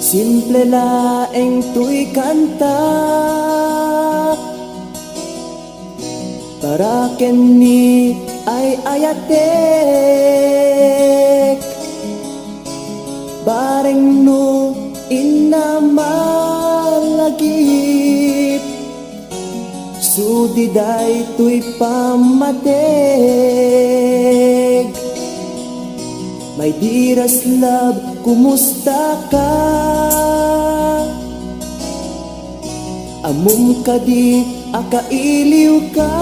Simple laeng tuy kanta para kenni ay ayatek bareng no inamalagip sudiday tuy pamateg. My dearest love, kumusta ka? Amom ka di akailiw ka.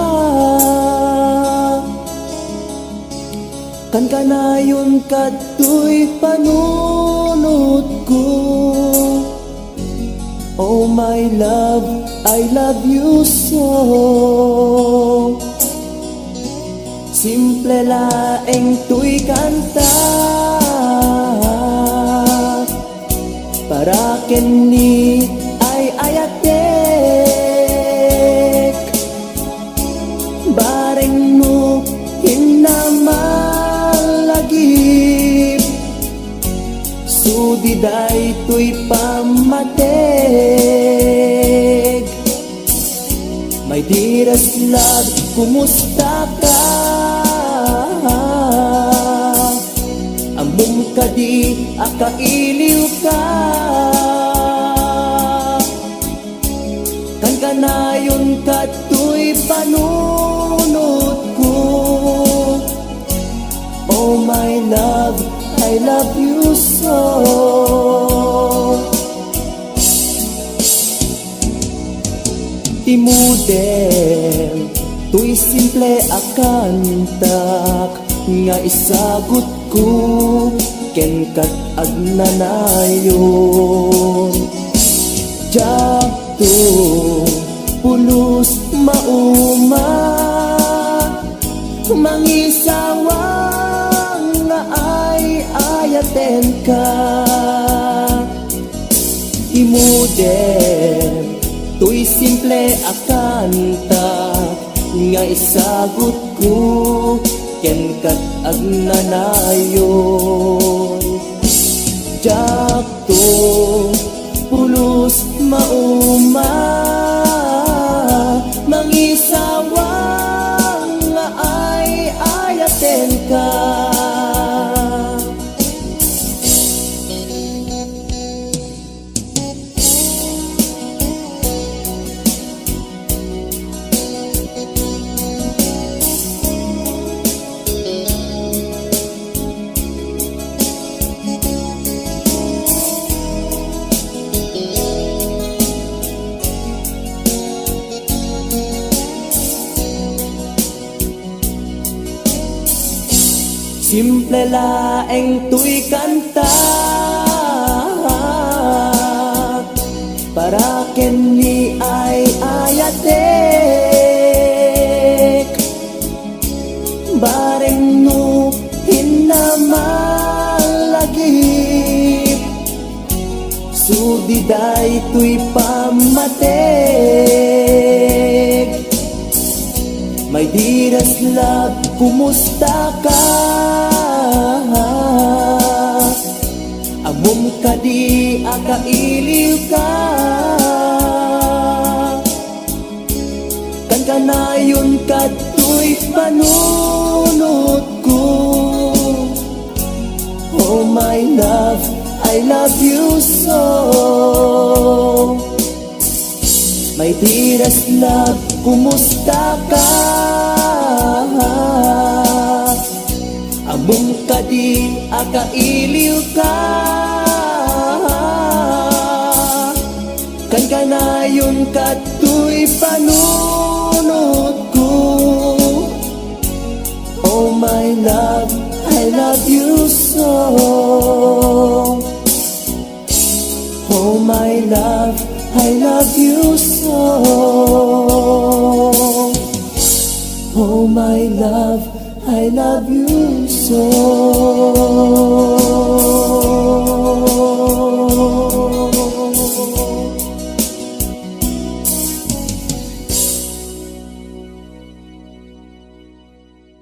Kan kanayon kato'y panunod ko. Oh my love, I love you so. Simple laeng tuy kanta para kenni ay ayatek bareng no hinamalagip sudiday tuy pamateg. My dearest love, kumusta ka? Amom ka di akailiw ka. Kan kanayon kato'y panunod ko. Oh my love, I love you so. Imudem tuy simple akantak nga isagot ko ken kat agnanayon. Jakto pulos mauma mangisawang nga ay ayaten ka. Imudem tuy simple akanta nga isagot ko ken kat agnanayon. Jakto pulos mauma mangisawang nga ay ayaten ka. Simple laeng tuy kanta para kenni ay ayatek bareng no hinamalagip sudiday tuy pamateg. My dearest love, kumusta ka? Amom ka di akailiw ka. Kan kanayon kato'y panunod ko. Oh my love, I love you so. My dearest love, kumusta ka? Amom ka di akailiw ka. Kan kanayon kato'y panunod ko. Oh my love, I love you so. Oh my love, I love you so. Oh my love, I love you so.